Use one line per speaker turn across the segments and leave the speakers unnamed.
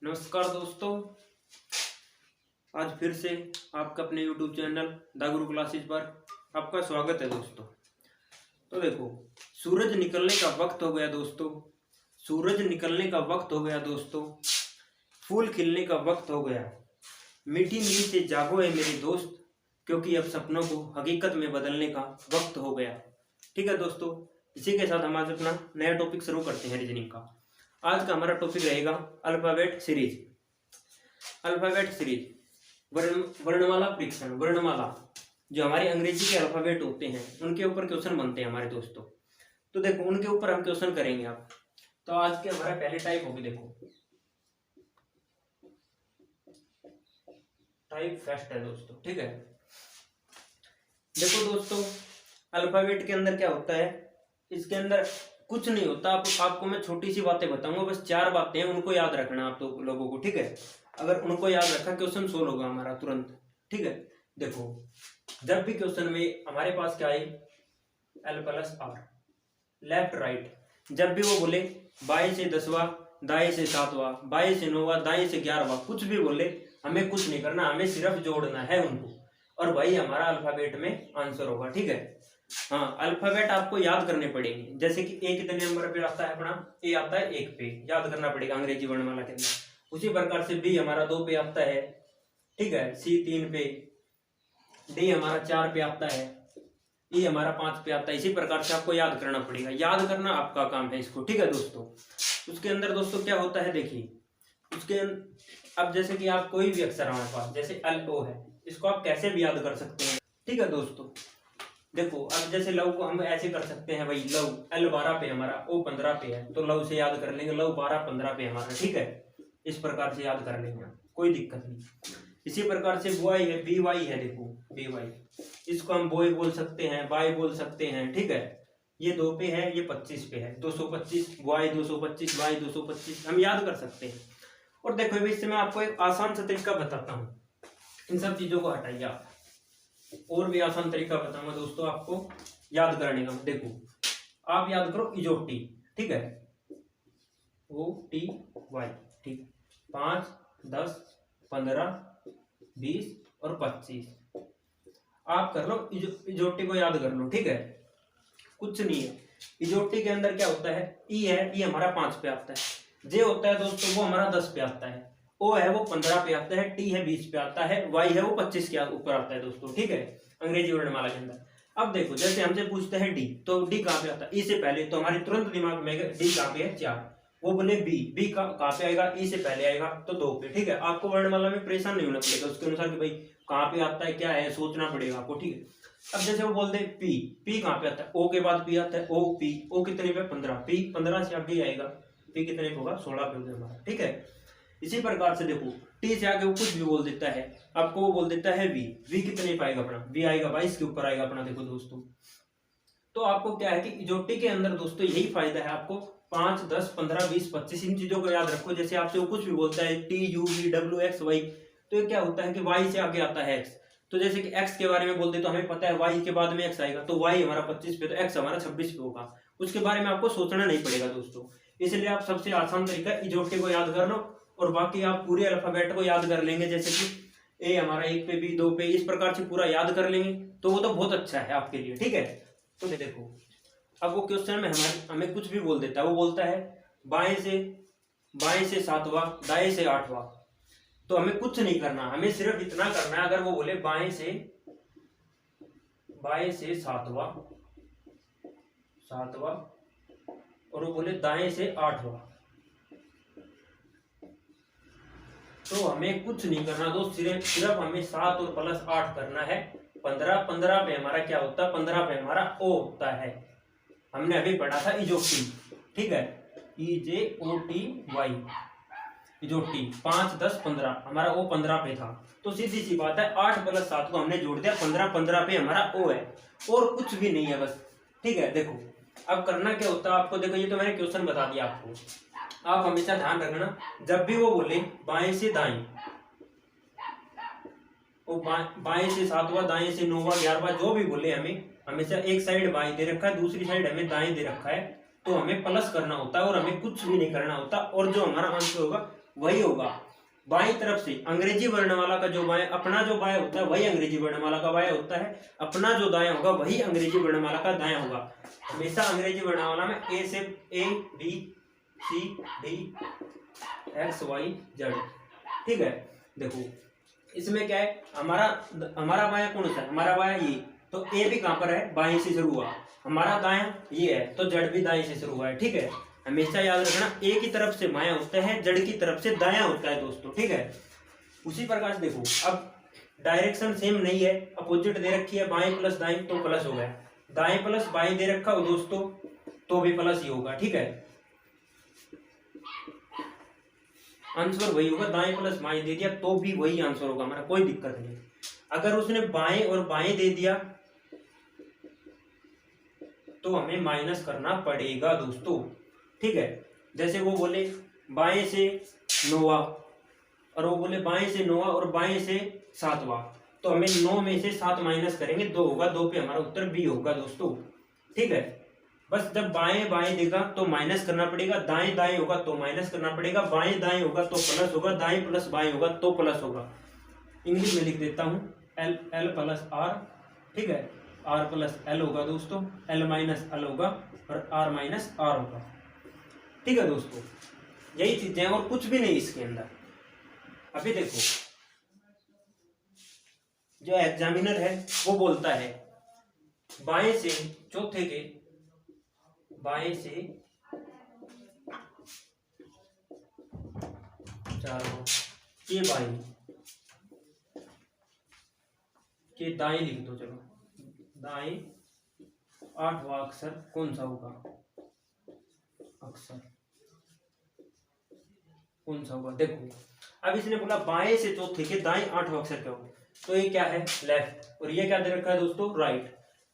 नमस्कार दोस्तों, आज फिर से आपका अपने YouTube channel the Guru classes पर आपका स्वागत है दोस्तों। तो देखो, सूरज निकलने का वक्त हो गया दोस्तों, सूरज निकलने का वक्त हो गया दोस्तों, फूल खिलने का वक्त हो गया। मीठी नींद से जागो है मेरे दोस्त, क्योंकि अब सपनों को हकीकत में बदलने का वक्त हो गया। ठीक है दोस्तों, इसी के साथ हम आज अपना नया टॉपिक शुरू करते हैं रीजनिंग का। आज का हमारा टॉपिक रहेगा अल्फाबेट सीरीज। अल्फाबेट सीरीज वर्णमाला परीक्षण। वर्णमाला जो हमारे अंग्रेजी के अल्फाबेट होते हैं उनके ऊपर क्वेश्चन बनते हैं हमारे दोस्तों। तो देखो, उनके ऊपर हम क्वेश्चन करेंगे आप। तो आज के हमारा पहले टाइप होगी, देखो टाइप फर्स्ट है दोस्तों। ठीक है, देखो दोस्तों, अल्फाबेट के अंदर क्या होता है, इसके अंदर कुछ नहीं होता। आपको मैं छोटी सी बातें बताऊंगा, बस 4 बातें हैं, उनको याद रखना आप तो लोगों को। ठीक है, अगर उनको याद रखा क्वेश्चन सोल्व होगा हमारा तुरंत। ठीक है, देखो जब भी क्वेश्चन में हमारे पास क्या है, L+R, लेफ्ट राइट। जब भी वो बोले बाएं से 10वां, दाएं से 7वां, बाएं से 9वां, दाएं से 11वां, कुछ भी बोले, हमें कुछ नहीं करना, हमें सिर्फ जोड़ना है उनको, और वही हमारा अल्फाबेट में आंसर होगा। ठीक है, हाँ, अल्फाबेट आपको याद करने पड़ेंगे। जैसे कि ए कितने नंबर पे आता है अपना, ए आता है 1 पे, याद करना पड़ेगा अंग्रेजी वर्णमाला के अंदर। उसी प्रकार से बी हमारा 2 पे आता है। ठीक है, सी 3 पे, डी हमारा 4 पे आता है, ई हमारा 5 पे आता है। इसी प्रकार से आपको याद करना पड़ेगा, याद करना आपका काम है इसको। ठीक है दोस्तों, उसके अंदर दोस्तों क्या होता है, देखिए उसके अब जैसे कि आप कोई भी अक्षर हमारे पास, जैसे LO है, इसको आप कैसे भी याद कर सकते हैं। ठीक है दोस्तों, देखो अब जैसे लव को हम ऐसे कर सकते हैं, भाई लव L 12 पे हमारा, O 15 पे है, तो लव से याद कर लेंगे, लव 12 15 पे हमारा। ठीक है, इस प्रकार से याद कर लेंगे, कोई दिक्कत नहीं। इसी प्रकार से बॉय है, BY है, देखो BY, इसको हम बॉय बोल सकते हैं, बाय बोल सकते हैं। ठीक है, ये 2 पे है, ये 25 पे है, 225, बॉय 225, बाय 225, हम याद कर सकते हैं। और देखो इससे मैं आपको एक आसान सा तरीका बताता हूँ, इन सब चीजों को हटाइए आप, और भी आसान तरीका बताऊंगा दोस्तों आपको याद करने का। देखो आप याद करो इजोटी। ठीक है, OTY। ठीक, 5, 10, 15, 20 और 25 आप कर लो, इजोटी को याद कर लो। ठीक है, कुछ नहीं है। इजोटी के अंदर क्या होता है, ई है, ई हमारा 5 पे आता है, जे होता है दोस्तों वो हमारा 10 पे आता है, O है वो 15 पे आता है, T है 20 पे आता है, Y है वो 25 के ऊपर आता है दोस्तों। ठीक है, अंग्रेजी वर्णमाला के अंदर। अब देखो जैसे हमसे पूछते हैं D, तो D कहाँ पे आता है, E से पहले, तो हमारे तुरंत दिमाग में D कहाँ पे है, 4। वो बोले B कहाँ पे आएगा, E से पहले आएगा, तो 2 पे। ठीक है, आपको वर्णमाला में परेशान नहीं होना पड़ेगा उसके अनुसार कि भाई कहाँ पे आता है, क्या है, सोचना पड़ेगा आपको। ठीक है, अब जैसे वो बोलते हैं P कहाँ पे आता है, O के बाद P आता है, O कितने पे, 15, P 15 से आगे आएगा, P कितने पे होगा, 16 पे होगा हमारा। ठीक है, इसी प्रकार से देखो T से आगे वो कुछ भी बोल देता है, आपको वो बोल देता है V कितने पे आएगा अपना, V आएगा 22 के ऊपर आएगा अपना। देखो दोस्तों, तो आपको क्या है कि इजोटी के अंदर दोस्तों यही फायदा है, आपको 5, 10, 15, 20, 25 इन चीजों को याद रखो। जैसे आपसे वो कुछ भी बोलता है T U V W X Y, तो ये क्या होता है कि Y से आगे आता है X, तो जैसे कि X के बारे में बोलते तो हमें पता है Y के बाद में X आएगा, तो Y हमारा 25 पे, तो X हमारा 26 पे होगा, उसके बारे में आपको सोचना नहीं पड़ेगा दोस्तों। इसलिए आप सबसे आसान तरीका इजोटी को याद कर लो, और बाकी आप पूरे अल्फाबेट को याद कर लेंगे। जैसे कि ए हमारा 1 पे, B 2 पे, इस प्रकार से पूरा याद कर लेंगे, तो वो तो बहुत अच्छा है आपके लिए। ठीक है, तो देखो अब वो क्वेश्चन में हमें कुछ भी बोल देता है, वो बोलता है बाएं से 7वां, दाएं से 8वां, तो हमें कुछ नहीं करना, हमें सिर्फ इतना करना है। अगर वो बोले बाएं से 7वां और वो बोले दाएं से 8वां, तो हमें कुछ नहीं करना दोस्त, सिर्फ हमें 7 और +8 करना है। 15 पे हमारा क्या होता है, 15 पे हमारा O होता है, हमने अभी पढ़ा था इजोटी। ठीक है, EJOTY, इजोटी 5, 10, 15, हमारा O 15 पे था, तो सीधी सी बात है 8 + 7 को हमने जोड़ दिया, 15 पे हमारा O है, और कुछ भी नहीं है बस। ठीक है, देखो अब करना क्या होता है आपको, देखो ये तो मैंने क्वेश्चन बता दिया आपको। आप हमेशा ध्यान रखना, जब भी वो बोले बाएं से दाएं, वो बाएं से 7वां, दाएं से 9वां, 11वां, जो भी बोले, हमें हमेशा एक साइड बाएं दे रखा है, दूसरी साइड हमें दाएं दे रखा है, तो हमें प्लस करना होता है और हमें कुछ भी नहीं करना होता, और जो हमारा आंसर होगा वही होगा बाईं तरफ से अंग्रेजी वर्णमाला का जो बाएं, अपना जो बाएं होता है वही अंग्रेजी वर्णमाला का बाएं होता है, अपना जो दायां होगा वही अंग्रेजी वर्णमाला का दायां होगा। हमेशा अंग्रेजी वर्णमाला में ए से A B C D X Y Z, ठीक है। देखो इसमें क्या है, हमारा बायां कौन सा है, हमारा बायां ये, तो ए भी कहां पर है, बाएं से शुरू हुआ, हमारा दायां ये है तो जेड भी दाएं से शुरू हुआ है, ठीक है। हमेशा याद रखना ए की तरफ से बायां होता है, जेड की तरफ से दायां होता है दोस्तों, ठीक है। उसी प्रकार से देखो अब डायरेक्शन सेम नहीं है, अपोजिट दे रखी है, बाएं प्लस दाएं तो प्लस हो गया, दाएं प्लस बाएं दे रखा हो दोस्तों तो भी प्लस ही होगा, ठीक है। आंसर वही होगा, दाएं प्लस बाएं दे दिया तो भी वही आंसर होगा हमारा, कोई दिक्कत नहीं। अगर उसने बाएं और बाएं दे दिया तो हमें माइनस करना पड़ेगा दोस्तों, ठीक है। जैसे वो बोले बाएं से 9वां और वो बोले बाएं से 9वां और बाएं से 7वां, तो हमें 9 में से 7 माइनस करेंगे 2 होगा, 2 पे हमारा उत्तर बी होगा दोस्तों, ठीक है। बस जब बाएं बाएं देगा तो माइनस करना पड़ेगा, दाएं दाएं होगा तो माइनस करना पड़ेगा, बाएं दाएं होगा तो प्लस होगा, दाएं प्लस बाएं होगा तो प्लस होगा। इंग्लिश में लिख देता हूं एल एल प्लस आर, ठीक है, आर प्लस एल होगा दोस्तों, एल माइनस एल होगा और आर माइनस आर होगा, ठीक है दोस्तों। यही चीजें और कुछ भी नहीं इसके अंदर। अभी देखो जो एग्जामिनर है वो बोलता है बाएं से चौथे के, बाएं से चारों के बाएं के दाएं लिख दो, चलो दाएं 8वां अक्षर कौन सा होगा, अक्षर कौन सा होगा। देखो अब इसने बोला बाएं से चौथे के दाएं 8वां अक्षर क्या होगा, तो ये क्या है लेफ्ट और ये क्या दे रखा है दोस्तों राइट।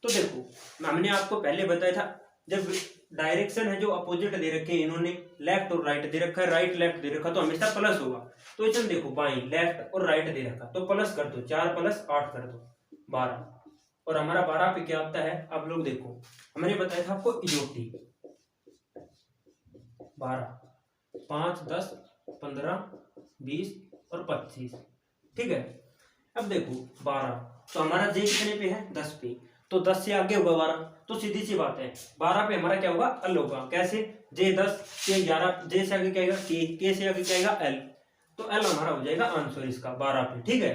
तो देखो हमने आपको पहले बताया था जब डायरेक्शन है जो अपोजिट दे रखे हैं, इन्होंने लेफ्ट और राइट दे रखा है, राइट लेफ्ट दे रखा तो हमेशा प्लस होगा। तो इसमें देखो बाएं लेफ्ट और राइट दे रखा तो प्लस कर दो, 4 प्लस 8 कर दो 12, और हमारा 12 पे क्या आता है, आप लोग देखो हमने बताया था आपको इजोटी 12 5 10 15 20 और 25, ठीक है। अब देखो 12 तो हमारा जे कितने पे है 10 पे, तो 10 से आगे होगा 12, तो सीधी सी बात है 12 पे हमारा क्या होगा अल होगा। कैसे, जे 10 के 11, जे से आगे क्या आएगा के से आगे क्या आएगा एल, तो एल हमारा हो जाएगा आंसर इसका 12 पे, ठीक है।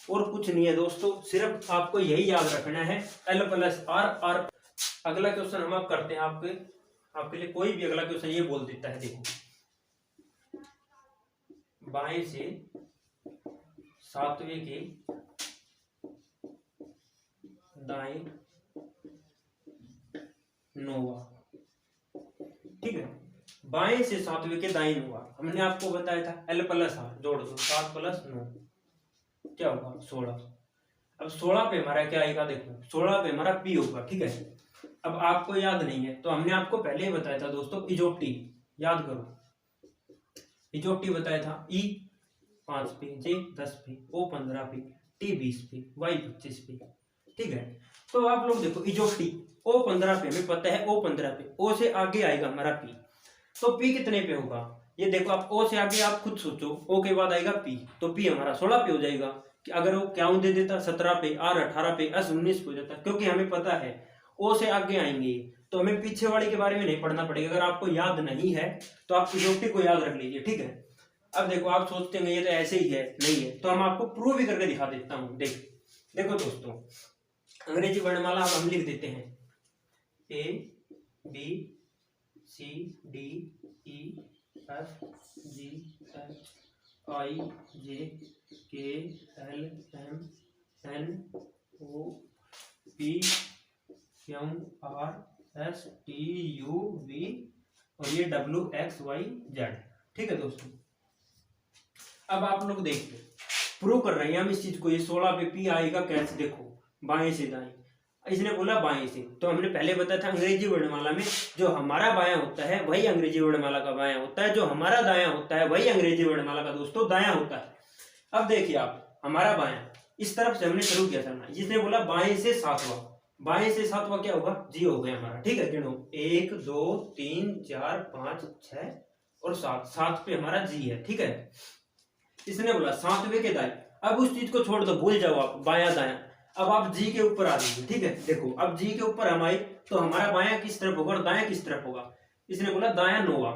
और कुछ नहीं है दोस्तों, सिर्फ आपको यही याद रखना है एल प्लस आर आर। अगला क्वेश्चन हम आप करते हैं आपके लिए कोई भी अगला क्वेश्चन ये बोल देता है, देखो बाएं से 7वें के दाएं 9वां, ठीक है। बाएं से 7वें के दाएं 9वां हमने आपको बताया था एल प्लस आर जोड़ दो, 7 प्लस 9 क्या होगा 16। अब 16 पे हमारा क्या आएगा, देखो 16 पे हमारा पी होगा, ठीक है। अब आपको याद नहीं है तो हमने आपको पहले ही बताया था दोस्तों इजोटी, याद करो इजोटी बताया था, ई 5 पे, जे 10 पे, ओ 15 पे, टी 20 पे, वाई 25 पे, ठीक है। तो आप लोग देखो इजोटी ओ 15 पे हमें पता है, ओ 15 पे, ओ से आगे आएगा हमारा पी, तो पी कितने पे होगा ये देखो आप, ओ से आगे आप खुद सोचो, ओ के बाद आएगा पी, तो पी हमारा 16 पे हो जाएगा। कि अगर वो क्या दे देता 17 पे, आर 18 पे, एस 19 पे हो जाता, क्योंकि हमें पता है ओ से आगे आएंगे तो हमें पीछे वाले के बारे में नहीं पढ़ना पड़ेगा। अगर आपको याद नहीं है तो आप इजोटी को याद रख लीजिए, ठीक है। अब देखो आप सोचते हैं ये तो ऐसे ही है, नहीं है, तो हम आपको प्रूव भी करके दिखा देता हूँ। देखो दोस्तों अंग्रेजी वर्णमाला अब हम लिख देते हैं A B C D E F G H I J K L M N O P Q R S T U V और ये डब्ल्यू एक्स वाई जेड, ठीक है दोस्तों। अब आप लोग देखिए प्रूव कर रहे हैं हम इस चीज को, ये 16 पे पी आएगा कैसे, देखो बाएं से दाएं, इसने बोला बाएं से, तो हमने पहले बताया था अंग्रेजी वर्णमाला में जो हमारा बायां होता है वही अंग्रेजी वर्णमाला का बायां होता है, जो हमारा दायां होता है वही अंग्रेजी वर्णमाला का दोस्तों दायां होता है। अब देखिए आप हमारा बायां इस तरफ से हमने शुरू किया था, जिसने बोला बाएं से 7वां, बाएं से 7वां क्या होगा जी हो गया हमारा, ठीक है। गिनो 1 2 3 4 5 6 और 7, 7 पे हमारा जी है, ठीक है। इसने बोला 7वें के दाएं, अब उस चीज को छोड़ दो, भूल जाओ आप बायां दायां, अब आप जी के ऊपर आ जाइए, ठीक है। देखो अब जी के ऊपर हम आए तो हमारा बायां किस तरफ होगा और दायां किस तरफ होगा। इसने बोला दायां 9,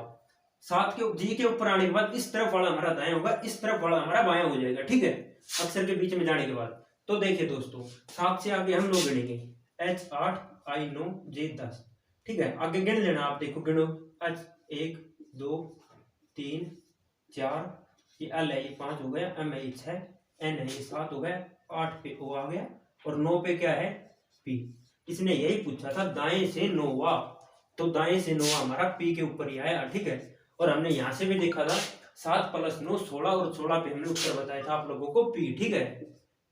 7 के जी के ऊपर आने के बाद इस तरफ वाला हमारा दायां होगा, इस तरफ वाला हमारा बायां हो जाएगा, ठीक है, अक्षर के बीच में जाने के बाद। तो देखिए दोस्तों 7 से आगे हम 9 गिनेंगे, H 8, I 9, J 10, ठीक है। आगे गिन लेना आप, देखो गिनो, H 1 2 3 4, ये L है ये 5 हो गया, M है ये 6, N है ये 7 हो गया, 8 पे O आ गया और 9 पे क्या है P। इसने यही पूछा था दाएं से 9वां, तो दाएं से 9वां हमारा P के ऊपर ही आया, ठीक है। और हमने यहां से भी देखा था 7 + 9 16 और 16 पे हमने उत्तर बताया था आप लोगों को P, ठीक है।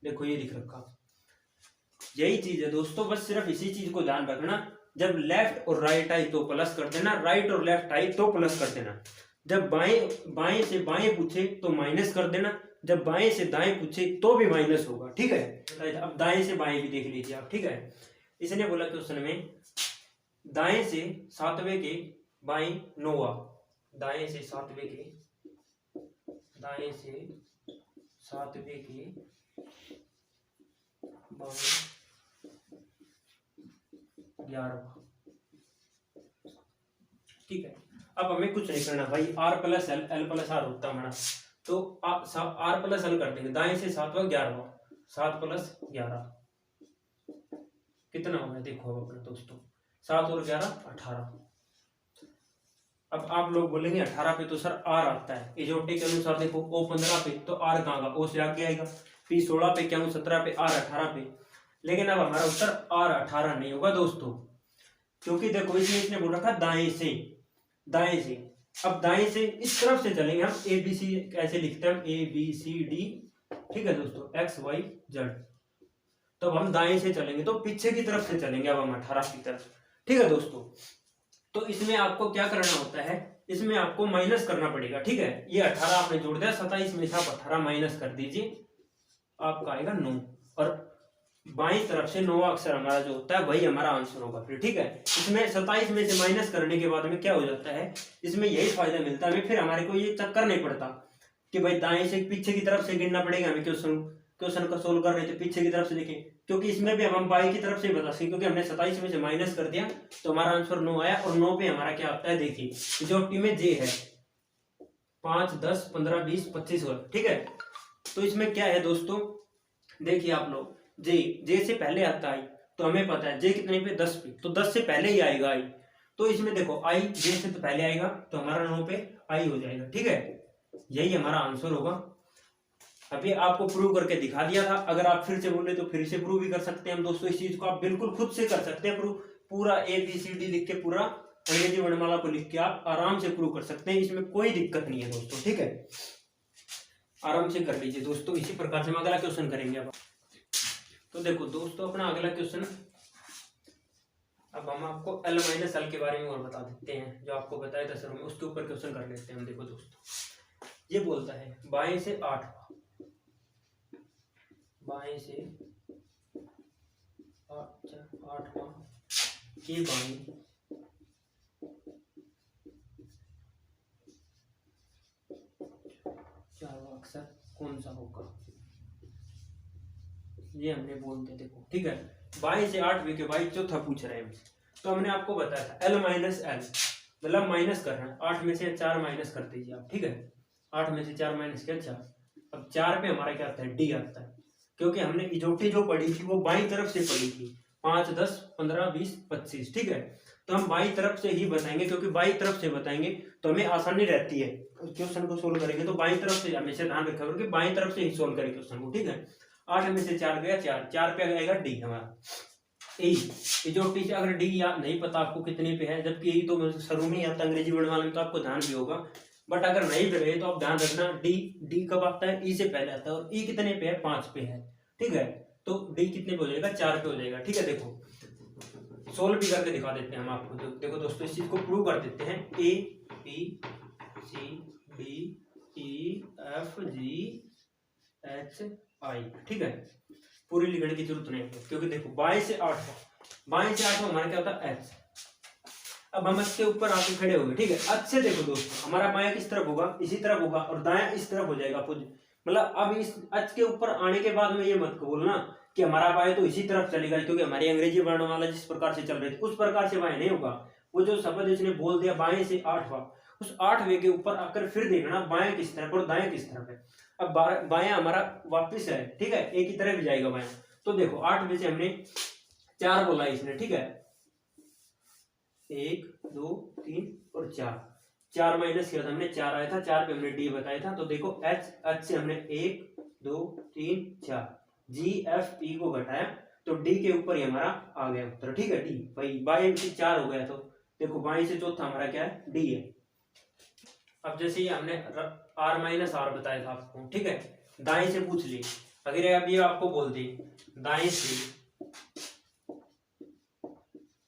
देखो ये लिख रखा, यही चीज है दोस्तों, बस सिर्फ इसी चीज को ध्यान रखना, जब लेफ्ट और राइट आई तो प्लस कर देना, राइट और लेफ्ट आई तो प्लस कर देना, जब बाएं से बाएं पूछे तो माइनस कर देना, जब बाएं से दाएं पूछे तो भी माइनस होगा, ठीक है। अब दाएं से बाएं भी देख लीजिए आप, ठीक है। इसने बोला क्वेश्चन में दाएं से 7वें के बाएं 9वां, दाएं से 7वें के बाएं 11, ठीक है। अब हमें कुछ नहीं करना भाई, R + L, L + R होता हमारा, तो R + L कर देंगे, दाएं से 7वां 11वां, 7 + 11 कितना होगा देखो अब अपने दोस्तों, 7 और 11 18। अब आप लोग बोलेंगे 18 पे तो सर R आता है, इजोटी के अनुसार देखो O 15 पे तो R कहाँ का, O से आगे आएगा, P 16 पे, क्या 17 पे, R 18 पे। लेकिन अब हमारा उत्तर R 18 नहीं होगा दोस्तों, क्योंकि देखो इसने बोल रखा दाएं से, दाएं से, अब दाएं से इस तरफ से चलेंगे हम, ABC कैसे लिखते हैं हम, ABCD, ठीक है दोस्तों, XYZ, तो हम दाएं से चलेंगे तो पीछे की तरफ से चलेंगे अब हम 18 की तरफ, ठीक है दोस्तों। तो इसमें आपको क्या करना होता है, इसमें आपको माइनस करना पड़ेगा, ठीक है। ये 18 आपने जोड़ दिया, 27 में से आप 18 माइनस कर दीजिए, आपका आएगा 9, और बाईं तरफ से 9वां अक्षर हमारा जो होता है वही हमारा आंसर होगा फिर, ठीक है। इसमें 27 में से माइनस करने के बाद में क्या हो जाता है, इसमें यही फायदा मिलता है हमें, फिर हमारे को ये चक्कर नहीं पड़ता कि भाई दाएं से पीछे की तरफ से गिनना पड़ेगा हमें, क्वेश्चन का सोल्व कर रहे थे पीछे की तरफ से देखें, क्योंकि इसमें भी हम बाई की तरफ से बता सकें, क्योंकि हमने 27 में से माइनस कर दिया तो हमारा आंसर 9 आया, और 9 पे हमारा क्या आता है देखिए, जो टी में जे है 5 10 15 20 25, ठीक है। तो इसमें क्या है दोस्तों, देखिए आप लोग, जे से पहले आता है तो हमें पता है जे कितने पे 10 पे, तो 10 से पहले ही आएगा आई, तो इसमें देखो आई जे से तो पहले आएगा तो हमारा 9 पे आई हो जाएगा, ठीक है। यही हमारा आंसर होगा। अभी आपको प्रूव करके दिखा दिया था, अगर आप फिर से बोले तो फिर से प्रूव भी कर सकते हैं हम दोस्तों, इस चीज को आप बिल्कुल खुद से कर सकते हैं प्रूव, पूरा ABCD लिख के, पूरा अंग्रेजी वर्णमाला को लिख के आप आराम से प्रूव कर सकते हैं, इसमें कोई दिक्कत नहीं है दोस्तों, ठीक है। आराम से कर लीजिए दोस्तों। इसी प्रकार से हम अगला क्वेश्चन करेंगे अब। तो देखो दोस्तों अपना अगला क्वेश्चन, अब हम आपको L - L के बारे में और बता देते हैं, जो आपको बताया था सर में, उसके ऊपर क्वेश्चन कर लेते हैं हम। देखो दोस्तों ये बोलता है बाएं से 8वां, बाएं से 8वां के बाएं 4वां अक्षर कौन सा होगा, ये हमने बोलते देखो, ठीक है। बाएं से 8वें के बाई चौथा पूछ रहे हैं, तो हमने आपको बताया था L - L मतलब माइनस करना है, 8 में से 4 माइनस कर दीजिए आप, ठीक है। 8 में से 4 माइनस किया 4, अब 4 पे हमारा क्या आता है D आता है, क्योंकि हमने इजोटी जो पढ़ी थी वो बाईं तरफ से पढ़ी थी, 5 10 15 20 25, ठीक है। तो हम बाईं तरफ से ही बताएंगे, क्योंकि बाईं तरफ से बताएंगे तो हमें आसानी रहती है क्वेश्चन को सोल्व करेंगे, तो बाईं तरफ से हमेशा ध्यान रखा कि बाईं तरफ से ही सोल्व करें क्वेश्चन को, ठीक है। 8 में से 4 गया 4, 4 पे आएगा डी हमारा, ए इजोटी से अगर डी या नहीं पता आपको कितने पे है, जबकि ई तो शुरू में ही आता अंग्रेजी वर्णमाला में, तो आपको ध्यान भी होगा, बट अगर नहीं रहे तो आप ध्यान रखना डी कब आता है, ई से पहले आता है, और ई कितने पे है 5 पे है, ठीक है। तो डी कितने पे हो जाएगा 4 पे हो जाएगा, ठीक है। देखो सोल्व भी करके दिखा देते हैं हम आपको, देखो दोस्तों इस चीज को प्रूव कर देते हैं, ABCDEFGHI, ठीक है। पूरी लिखने की जरूरत नहीं है, क्योंकि देखो बाएं से 8 हमारा क्या होता है H, अब हम इसके ऊपर आके खड़े हो गए, ठीक है। अच्छे देखो दोस्तों, हमारा बायां किस तरफ होगा, इसी तरफ होगा, और दायां इस तरफ हो जाएगा मतलब अब इस अच के ऊपर आने के बाद में ये मत बोलना कि हमारा बाएं तो इसी तरफ चलेगा, क्योंकि हमारी अंग्रेजी वर्णमाला जिस प्रकार से चल रही थी उस प्रकार से बाएं नहीं होगा। वो जो शब्द इसने बोल दिया बाएं से 8वां, उस 8वें के ऊपर आकर फिर देखना बायां किस तरफ और दायां किस तरफ है। अब बायां हमारा वापिस है, ठीक है, एक ही तरफ ही जाएगा बायां। तो देखो 8 में से हमने 4 बोला इसने, ठीक है, 1 2 3 और 4 माइनस किया था हमने, 4 आया था, 4 पे हमने डी बताया था। तो देखो एच से हमने 1 2 3 4 जी एफ ई को घटाया, तो डी के ऊपर ही हमारा आ गया उत्तर, ठीक है, डी। भाई बाएं से 4 हो गया, तो देखो बाएं से चौथा हमारा क्या है, डी है। अब जैसे ही हमने आर माइनस आर बताया था आपको, ठीक है, दाएं से पूछ ली, अगर अब ये आपको बोल दी दाएं से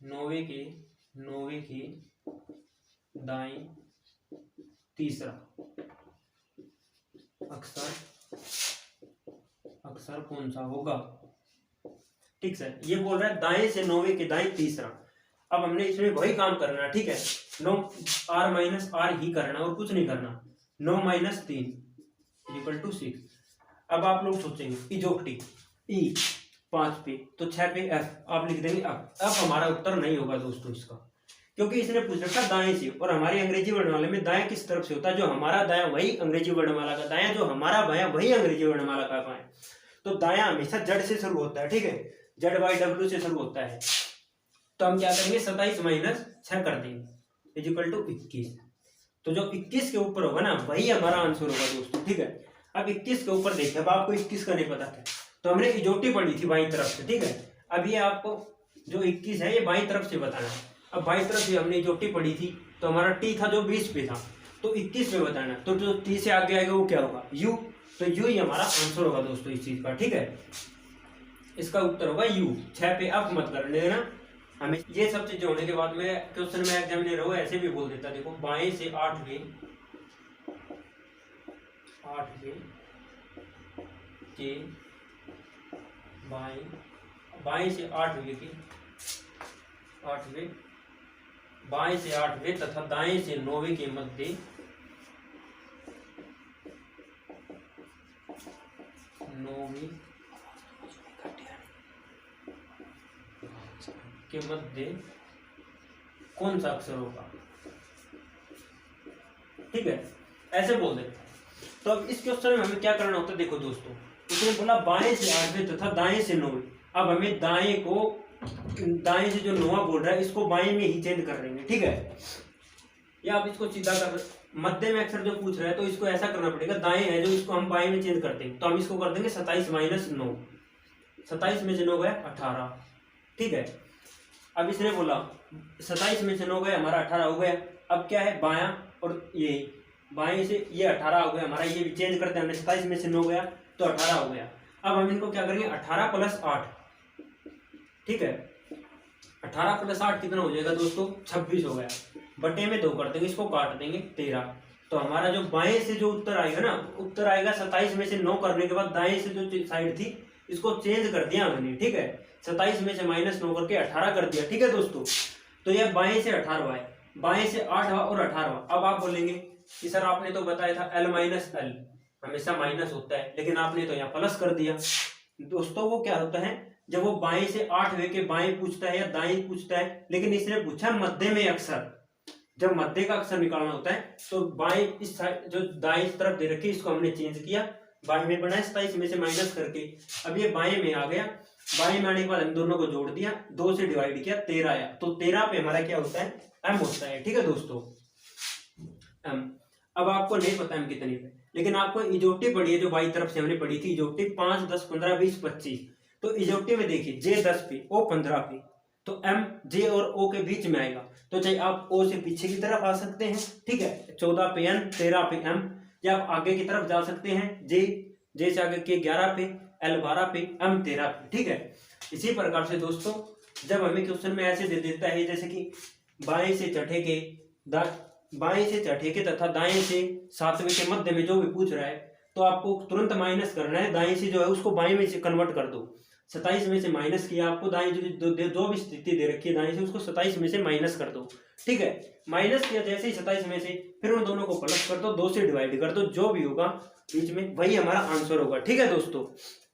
9वें के दाएं तीसरा अक्षर कौन सा होगा, ठीक है, ये बोल रहा है दाएं से 9वें के दाएं तीसरा। अब हमने इसमें वही काम करना है, ठीक है, 9 आर माइनस आर ही करना और कुछ नहीं करना। 9 माइनस 3 इक्वल टू 6। अब आप लोग सोचेंगे इजोक्टी ई 5 पे तो 6 पे एफ आप लिख देंगे। अब हमारा उत्तर नहीं होगा दोस्तों इसका, क्योंकि इसने पूछ रखा दाएं से, और हमारी अंग्रेजी वर्णमाला में दाएं किस तरफ से होता है, जो हमारा दायां वही अंग्रेजी वर्णमाला का दायां, जो हमारा बायां वही अंग्रेजी वर्णमाला का बायां। तो दायां हमेशा जड़ से शुरू होता है, ठीक है, जेड वाई डब्ल्यू से शुरू होता है। तो हम क्या करेंगे 27 माइनस 6 कर देंगे इक्वल टू 21। तो जो 21 के ऊपर होगा ना वही हमारा आंसर होगा दोस्तों, ठीक है। अब 21 के ऊपर देखिए, अब आपको 21 का नहीं पता था तो हमने इजोटी पढ़ी थी बाईं तरफ से, ठीक है। अब ये आपको जो 21 है ये बाईं तरफ से बताना है। अब बाईं तरफ से हमने इजोटी पढ़ी थी, तो हमारा टी था जो 20 पे था, तो 21 पे बताना। तो जो टी से आगे आएगा वो क्या होगा, यू। तो यू ही हमारा आंसर होगा दोस्तों इस चीज का, ठीक है। इसका उत्तर होगा यू। 6 पे अब मत कर लेना। हमें ये सब चीजें होने के बाद में क्वेश्चन में एग्जामिनर हो ऐसे भी बोल देता, देखो बाएं से 8वें के बाएं से 8वें के 8वें बाएं से 8वें तथा दाएं से 9वें के मध्य कौन सा अक्षर होगा, ठीक है, ऐसे बोल देते हैं। तो अब इस क्वेश्चन में हमें क्या करना होता है, देखो दोस्तों इसने बोला बाएं से 8वें तथा दाएं से 9वें। अब हमें दाएं से जो 9वां बोल रहा है इसको बाएं में ही चेंज कर देंगे, ठीक है। या आप इसको सीधा कर, मध्य में अक्षर जो पूछ रहा है तो इसको ऐसा करना पड़ेगा, दाएं है जो इसको हम बाएं में चेंज करते हैं, तो हम इसको कर देंगे 27 माइनस 9। 27 में से 9 गया 18, ठीक है। अब इसने बोला 27 में से 9 गया हमारा 18 हो गया। अब क्या है बायां, और ये बाएं से ये 18 हो गया हमारा, ये भी चेंज करते हैं हमने, 27 में से 9 गया तो 18 हो गया। अब हम इनको क्या करेंगे 18 प्लस 8, ठीक है, 18 प्लस 8 कितना हो जाएगा दोस्तों, 26 हो गया। बटे में 2 कर देंगे, इसको काट देंगे 13। तो हमारा जो बाएं से जो उत्तर आएगा ना, उत्तर आएगा 27 में से 9 करने के बाद दाएं से जो साइड थी इसको चेंज कर दिया हमने, ठीक है। 27 में से -9 करके 18 कर दिया, ठीक है दोस्तों। तो यह बाएं से 18वां है, बाएं से 8वां और 18वां। अब आप बोलेंगे कि सर आपने तो बताया था L माइनस L हमेशा माइनस होता है, लेकिन आपने तो यहाँ प्लस कर दिया। दोस्तों वो क्या होता है, जब वो बाएं से 8वें के बाएं पूछता है या दाएं पूछता है, लेकिन इसने पूछा मध्य में अक्षर, जब मध्य का अक्षर निकालना होता है तो बाएं इस साइड जो दाएं तरफ दे रखी इसको हमने चेंज किया, बाएं में बनाया 27 में से माइनस करके। अब ये बाएं में आ गया, बाएं में आने के बाद हम दोनों को जोड़ दिया, 2 से डिवाइड किया, 13 आया। तो 13 पे हमारा क्या होता है, m होता है, ठीक है दोस्तों, m। अब आपको नहीं पता m कितनी पे, लेकिन आपको इजोटी पढ़ी है जो बाई तरफ से हमने पढ़ी थी, इजोटी 5 10 15 20 25। तो इजोटी में देखिए J 10 पे O 15 पे, तो M J और O के बीच में आएगा। तो चाहे आप O से पीछे की तरफ आ सकते हैं, ठीक है, 14 पे N 13 पे M, या आप आगे की तरफ जा सकते हैं, J से आगे के 11 पे, L 12 पे, M 13 पे, ठीक है। इसी प्रकार से दोस्तों जब हमें क्वेश्चन में ऐसे दे देता है जैसे कि बाएं से छठे के तथा दाएं से 7वें के मध्य में जो भी पूछ रहा है, तो आपको तुरंत माइनस करना है, दाएं से जो है उसको बाएं में से कन्वर्ट कर दो। 27 में से माइनस किया, आपको दाएं जो भी स्थिति दे रखी है दाएं से उसको 27 में से माइनस कर दो, ठीक है, माइनस किया जैसे ही 27 में से, फिर उन दोनों को प्लस कर दो, 2 से डिवाइड कर दो, जो भी होगा बीच में वही हमारा आंसर होगा। ठीक है दोस्तों,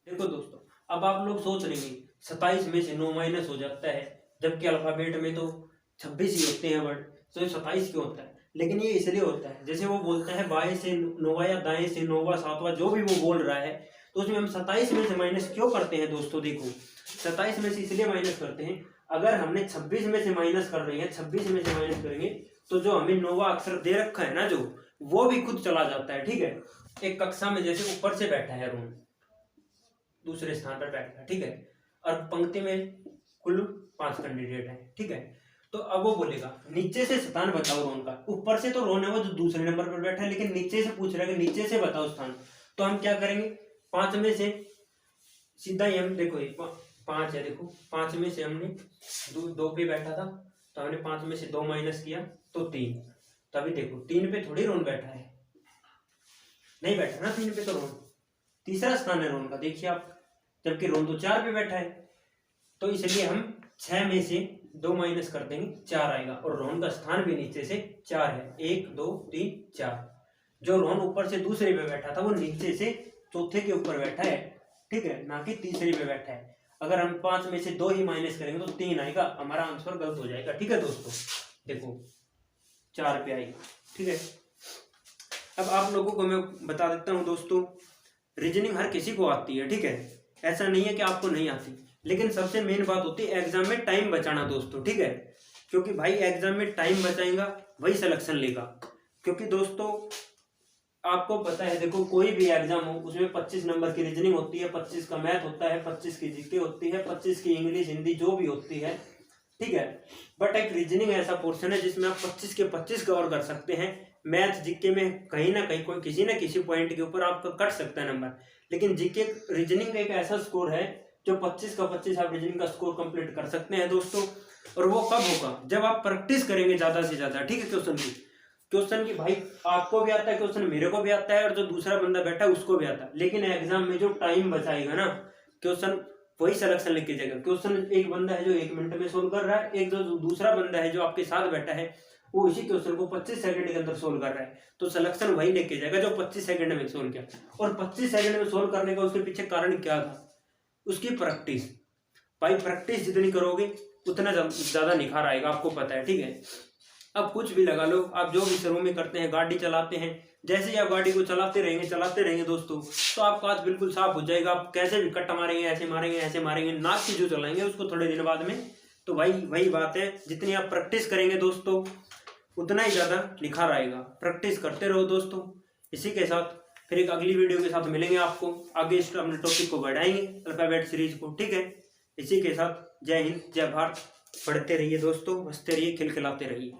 देखो दोस्तों, अब आप लोग सोच रहे हैं 27 में से 9 माइनस हो जाता है, जबकि अल्फाबेट में तो 26 ही होते हैं वर्ड, तो 27 क्यों होता है? लेकिन ये इसलिए होता है, जैसे वो बोलता है बाएं से 9वां या दाएं से 9वां 7वां, जो भी वो बोल रहा है, तो उसमें हम 27 में से माइनस क्यों करते हैं दोस्तों? देखो 27 में से इसलिए माइनस करते हैं, अगर हमने 26 में से माइनस कर रहे हैं, 26 में से माइनस करेंगे तो जो हमें 9वां अक्षर दे रखा है ना, जो वो भी खुद चला जाता है। ठीक है, एक कक्षा में जैसे ऊपर से बैठा है रोहन, दूसरे स्थान पर बैठा है, ठीक है, और पंक्ति में कुल 5 कैंडिडेट हैं, ठीक है, तो अब वो बोलेगा नीचे से स्थान बताओ रोहन का। ऊपर से तो रोहन है वो जो दूसरे नंबर पर बैठा है, लेकिन नीचे से पूछ रहा है कि नीचे से बताओ स्थान, तो हम क्या करेंगे, 5 में से सीधा ही हम देखो 5 है, देखो 5 में से हमने 2 पे बैठा था, तो हमने 5 में से 2 माइनस किया तो 3, तभी देखो 3 पे थोड़ी रोहन बैठा है, नहीं बैठा ना 3 पे, तो रोहन तीसरा स्थान है रोहन का, देखिए आप, जबकि रोहन तो 4 पे बैठा है, तो इसलिए हम 6 में से 2 माइनस कर देंगे, 4 आएगा, और रोहन का स्थान भी नीचे से 4 है, 1 2 3 4। जो रोहन ऊपर से दूसरे पे बैठा था वो नीचे से चौथे के ऊपर बैठा है, ठीक है, ना कि तीसरे पे बैठा है। अगर हम 5 में से 2 ही माइनस करेंगे तो 3 आएगा, हमारा आंसर गलत हो जाएगा। ठीक है दोस्तों, देखो 4 पे आएगा। ठीक है, अब आप लोगों को मैं बता देता हूँ दोस्तों, रीजनिंग हर किसी को आती है, ठीक है, ऐसा नहीं है कि आपको नहीं आती, लेकिन सबसे मेन बात होती है एग्जाम में टाइम बचाना दोस्तों। ठीक है, क्योंकि भाई एग्जाम में टाइम बचाएगा वही सिलेक्शन लेगा, क्योंकि दोस्तों आपको पता है, देखो कोई भी एग्जाम हो उसमें 25 नंबर की रीजनिंग होती है, 25 का मैथ होता है, 25 की जीके होती है, 25 की इंग्लिश हिंदी जो भी होती है, ठीक है, बट एक रीजनिंग ऐसा पोर्शन है जिसमें आप 25 के 25 कवर कर सकते हैं। मैथ जीके में कहीं ना कहीं कोई किसी न किसी पॉइंट के ऊपर आपका कट सकता है नंबर, लेकिन जीके रीजनिंग का एक ऐसा स्कोर है जो 25 का 25 आप रीजनिंग का स्कोर कंप्लीट कर सकते हैं दोस्तों। और वो कब होगा, जब आप प्रैक्टिस करेंगे ज्यादा से ज्यादा। ठीक है, क्वेश्चन की भाई आपको भी आता है क्वेश्चन, मेरे को भी आता है, और जो दूसरा बंदा बैठा है उसको भी आता है, लेकिन एग्जाम में जो टाइम बचाएगा ना क्वेश्चन, वही सिलेक्शन लेके जाएगा। क्वेश्चन एक बंदा है जो 1 मिनट में सोल्व कर रहा है, एक जो दूसरा बंदा है जो आपके साथ बैठा है वो इसी क्वेश्चन को 25 सेकंड के अंदर सोल्व कर रहा है, तो सिलेक्शन वही लेके जाएगा जो 25 सेकंड में सोल्व किया। और 25 सेकंड में सोल्व करने का उसके पीछे कारण क्या था, उसकी प्रैक्टिस। भाई प्रैक्टिस जितनी करोगे उतना ज्यादा निखार आएगा, आपको पता है। ठीक है, अब कुछ भी लगा लो, आप जो भी शुरू में करते हैं, गाड़ी चलाते हैं, जैसे ही आप गाड़ी को चलाते रहेंगे दोस्तों, तो आपका हाथ बिल्कुल साफ हो जाएगा। आप कैसे भी कट मारेंगे, ऐसे मारेंगे, नाक की जो चलाएंगे उसको थोड़े दिन बाद में। तो वही बात है, जितनी आप प्रैक्टिस करेंगे दोस्तों उतना ही ज्यादा निखार आएगा। प्रैक्टिस करते रहो दोस्तों। इसी के साथ फिर एक अगली वीडियो के साथ मिलेंगे आपको, आगे इस अपने टॉपिक को बढ़ाएंगे, अल्फाबेट सीरीज को। ठीक है, इसी के साथ जय हिंद, जय भारत। पढ़ते रहिए दोस्तों, हंसते रहिए, खिलखिलाते रहिए।